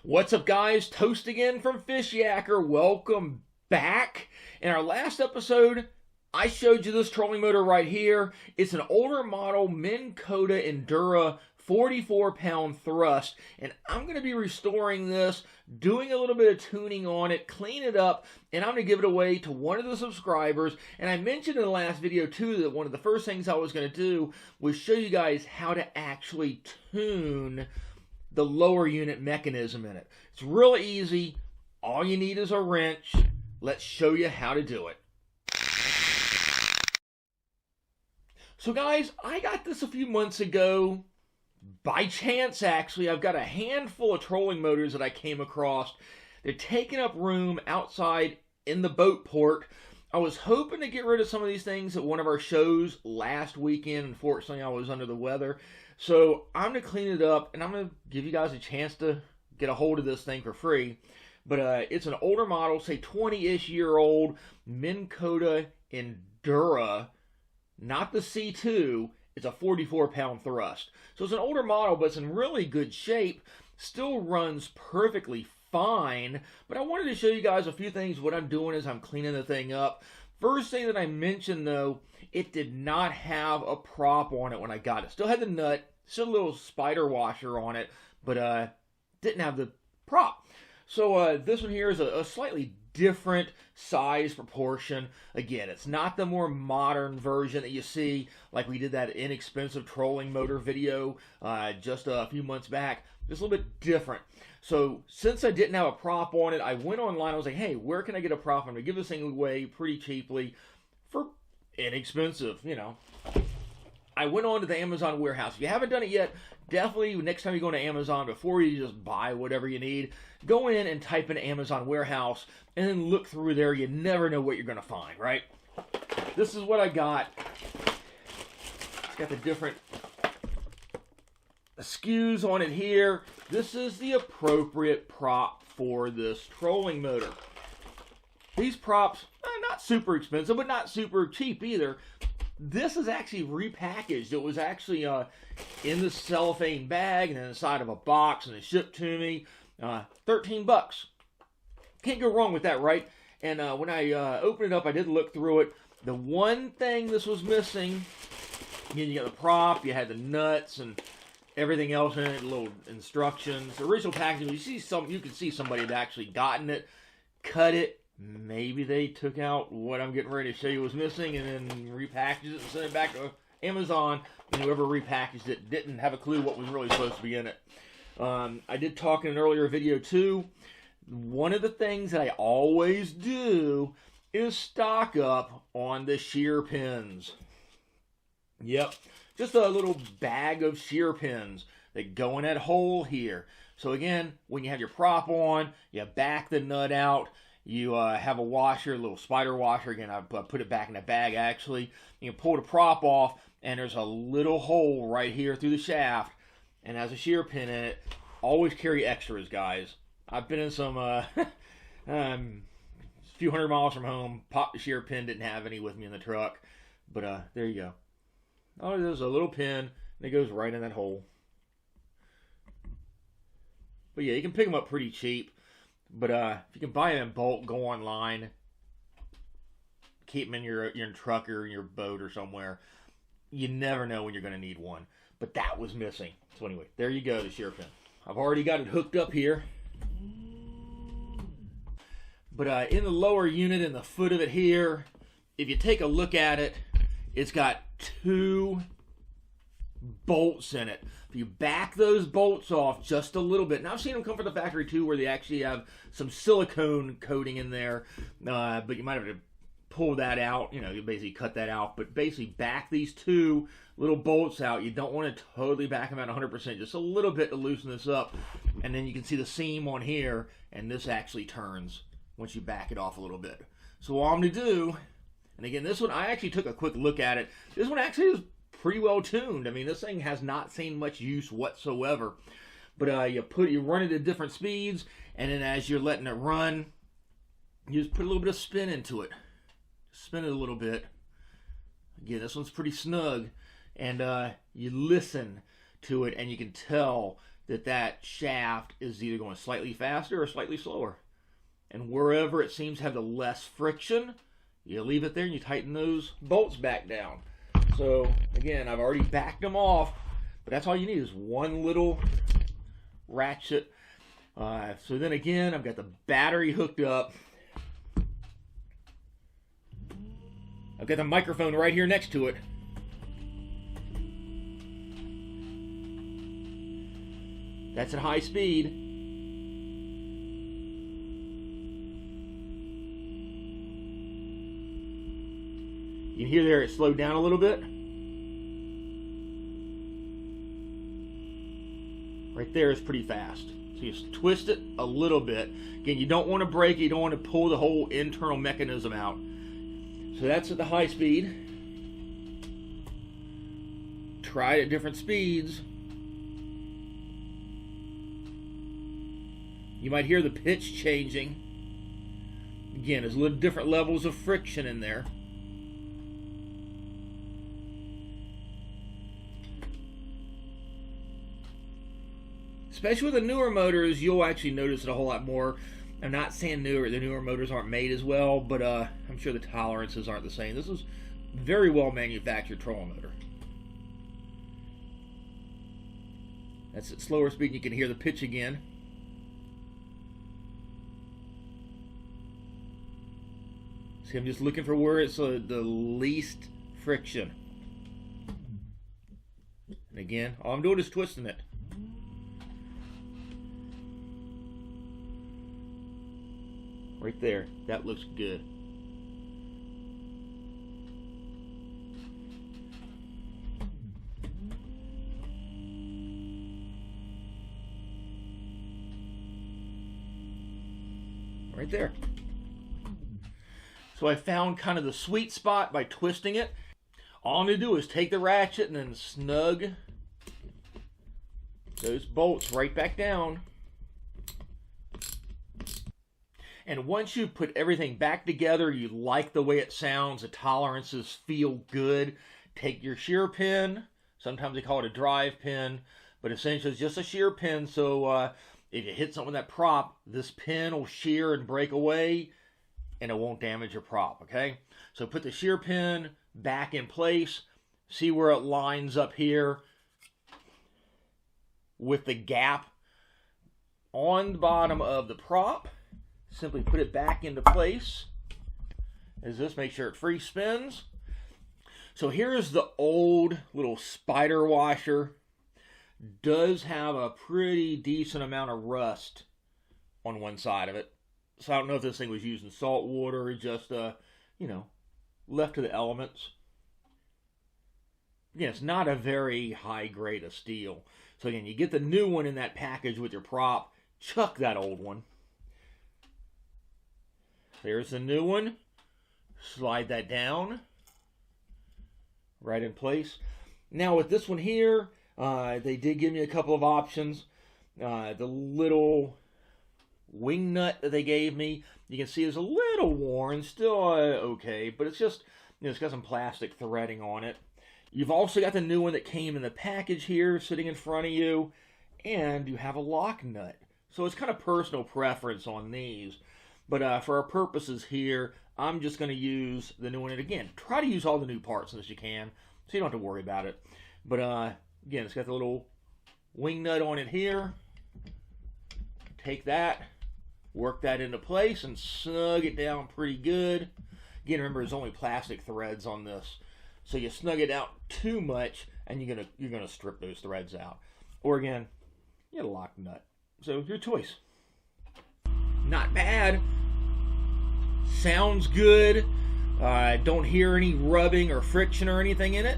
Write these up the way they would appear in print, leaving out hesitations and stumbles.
What's up, guys? Toast again from Fishyaker. Welcome back. In our last episode, I showed you this trolling motor right here. It's an older model Minn Kota Endura 44-pound thrust, and I'm going to be restoring this, doing a little bit of tuning on it, clean it up, and I'm going to give it away to one of the subscribers. And I mentioned in the last video too that one of the first things I was going to do was show you guys how to actually tune the lower unit mechanism in it. It's real easy. All you need is a wrench. Let's show you how to do it. So guys, I got this a few months ago. By chance, actually. I've got a handful of trolling motors that I came across. They're taking up room outside in the boat port. I was hoping to get rid of some of these things at one of our shows last weekend. Unfortunately, I was under the weather. So I'm going to clean it up, and I'm going to give you guys a chance to get a hold of this thing for free. But it's an older model, say 20-ish year old Minn Kota Endura, not the C2. It's a 44-pound thrust. So it's an older model, but it's in really good shape. Still runs perfectly fine. But I wanted to show you guys a few things. What I'm doing is I'm cleaning the thing up. First thing that I mentioned, though, it did not have a prop on it when I got it. Still had the nut, still a little spider washer on it, but didn't have the prop. So this one here is a slightly different size proportion. Again, it's not the more modern version that you see, like we did that inexpensive trolling motor video just a few months back. It's a little bit different. So since I didn't have a prop on it, I went online. I was like, hey, where can I get a prop? I'm going to give this thing away pretty cheaply for inexpensive, you know. I went on to the Amazon warehouse. If you haven't done it yet, definitely next time you go to Amazon, before you just buy whatever you need, go in and type in Amazon warehouse and then look through there. You never know what you're going to find, right? This is what I got. It's got the different SKUs on it here. This is the appropriate prop for this trolling motor. These props, not super expensive, but not super cheap either. This is actually repackaged. It was actually in the cellophane bag and then inside of a box, and it shipped to me. 13 bucks. Can't go wrong with that, right? And when I opened it up, I did look through it. The one thing this was missing, you got the prop, you had the nuts and everything else in it, little instructions. The original packaging, you can see somebody had actually gotten it, cut it. Maybe they took out what I'm getting ready to show you was missing and then repackaged it and sent it back to Amazon, and whoever repackaged it didn't have a clue what was really supposed to be in it. I did talk in an earlier video too. One of the things that I always do is stock up on the shear pins. Yep, just a little bag of shear pins that go in that hole here. So again, when you have your prop on, you back the nut out. You have a washer, a little spider washer. Again, I put it back in the bag, actually. You can pull the prop off, and there's a little hole right here through the shaft, and has a shear pin in it. Always carry extras, guys. I've been in some few hundred miles from home, popped the shear pin, didn't have any with me in the truck. But there you go. Oh, there's a little pin, and it goes right in that hole. But yeah, you can pick them up pretty cheap. But if you can buy them in bulk, go online. Keep them in your truck or your boat or somewhere. You never know when you're going to need one. But that was missing. So anyway, there you go, the shear pin. I've already got it hooked up here. But in the lower unit, in the foot of it here, if you take a look at it, it's got 2 bolts in it. If you back those bolts off just a little bit, and I've seen them come from the factory too, where they actually have some silicone coating in there, but you might have to pull that out. You know, you basically cut that out, but basically back these 2 little bolts out. You don't want to totally back them out 100%, just a little bit to loosen this up, and then you can see the seam on here, and this actually turns once you back it off a little bit. So what I'm going to do, and again, this one, I actually took a quick look at it. This one actually is pretty well tuned. I mean, this thing has not seen much use whatsoever. But you run it at different speeds, and then as you're letting it run, you just put a little bit of spin into it. Spin it a little bit. Again, this one's pretty snug, and you listen to it, and you can tell that shaft is either going slightly faster or slightly slower. And wherever it seems to have the less friction, you leave it there and you tighten those bolts back down. So again, I've already backed them off, but that's all you need is one little ratchet. So then again, I've got the battery hooked up. I've got the microphone right here next to it. That's at high speed. You can hear there it slowed down a little bit. Right there is pretty fast. So you just twist it a little bit. Again, you don't want to break it. You don't want to pull the whole internal mechanism out. So that's at the high speed. Try it at different speeds. You might hear the pitch changing. Again, there's little different levels of friction in there. Especially with the newer motors, you'll actually notice it a whole lot more. I'm not saying the newer motors aren't made as well, but I'm sure the tolerances aren't the same. This is very well manufactured trolling motor. That's at slower speed, you can hear the pitch again. See, I'm just looking for where it's the least friction. And again, all I'm doing is twisting it. Right there, that looks good. Right there. So I found kind of the sweet spot by twisting it. All I'm going to do is take the ratchet and then snug those bolts right back down. And once you put everything back together, you like the way it sounds, the tolerances feel good, take your shear pin, sometimes they call it a drive pin, but essentially it's just a shear pin, so if you hit something with that prop, this pin will shear and break away, and it won't damage your prop, okay? So put the shear pin back in place, see where it lines up here with the gap on the bottom of the prop. Simply put it back into place. As this, make sure it free spins. So here's the old little spider washer. Does have a pretty decent amount of rust on one side of it. So I don't know if this thing was used in salt water or just, you know, left to the elements. Again, it's not a very high grade of steel. So again, you get the new one in that package with your prop. Chuck that old one. There's the new one. Slide that down. Right in place. Now with this one here, they did give me a couple of options. The little wing nut that they gave me, you can see it's a little worn. Still okay, but it's just, you know, it's got some plastic threading on it. You've also got the new one that came in the package here, sitting in front of you. And you have a lock nut. So it's kind of personal preference on these. But for our purposes here, I'm just going to use the new one. And again, try to use all the new parts as you can, so you don't have to worry about it. But again, it's got the little wing nut on it here. Take that, work that into place, and snug it down pretty good. Again, remember, there's only plastic threads on this, so you snug it out too much, and you're gonna strip those threads out. Or again, you get a lock nut. So your choice. Not bad. Sounds good. Don't hear any rubbing or friction or anything in it.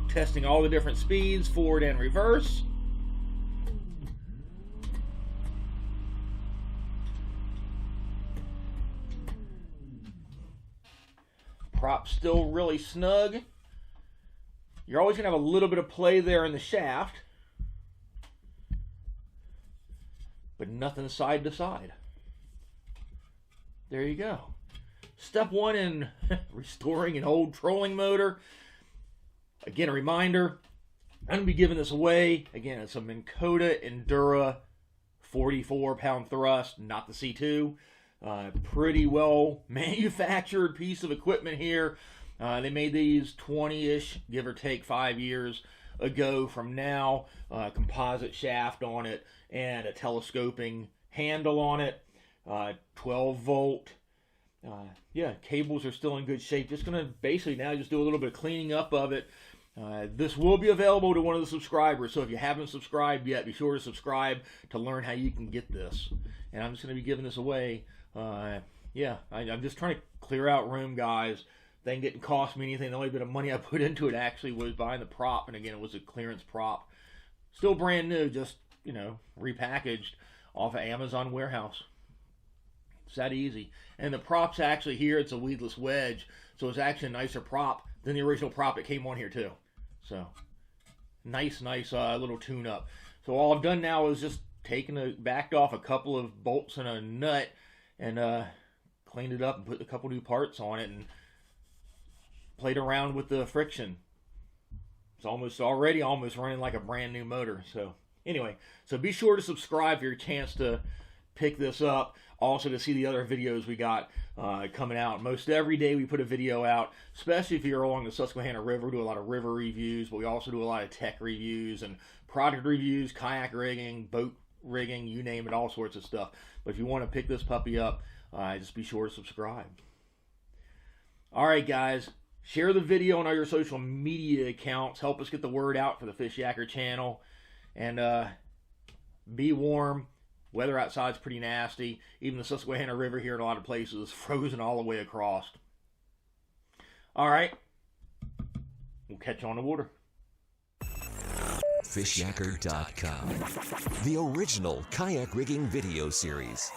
Testing all the different speeds, forward and reverse. Prop still really snug. You're always going to have a little bit of play there in the shaft, but nothing side to side. There you go. Step one in restoring an old trolling motor. Again, a reminder, I'm going to be giving this away. Again, it's a Minn Kota Endura 44-pound thrust, not the C2. Pretty well manufactured piece of equipment here. They made these 20-ish, give or take 5 years ago from now. Composite shaft on it and a telescoping handle on it. 12 volt. Yeah, cables are still in good shape. Just going to basically now just do a little bit of cleaning up of it. This will be available to one of the subscribers, so if you haven't subscribed yet, be sure to subscribe to learn how you can get this. And I'm just going to be giving this away. Yeah, I'm just trying to clear out room, guys. They didn't cost me anything. The only bit of money I put into it actually was buying the prop, and again, it was a clearance prop. Still brand new, just, you know, repackaged off of Amazon warehouse. It's that easy. And the prop's actually here. It's a weedless wedge, so it's actually a nicer prop than the original prop that came on here too. So nice little tune-up. So all I've done now is just backed off a couple of bolts and a nut and cleaned it up and put a couple new parts on it and played around with the friction. It's already almost running like a brand new motor. So anyway, so be sure to subscribe for your chance to pick this up. Also to see the other videos we got coming out. Most every day we put a video out, especially if you're along the Susquehanna River. We do a lot of river reviews, but we also do a lot of tech reviews and product reviews, kayak rigging, boat rigging, you name it, all sorts of stuff. But if you want to pick this puppy up, just be sure to subscribe. Alright guys, share the video on all your social media accounts. Help us get the word out for the Fishyaker channel. And be warm. Weather outside's pretty nasty. Even the Susquehanna River here in a lot of places is frozen all the way across. Alright. We'll catch you on the water. Fishyaker.com, the original kayak rigging video series.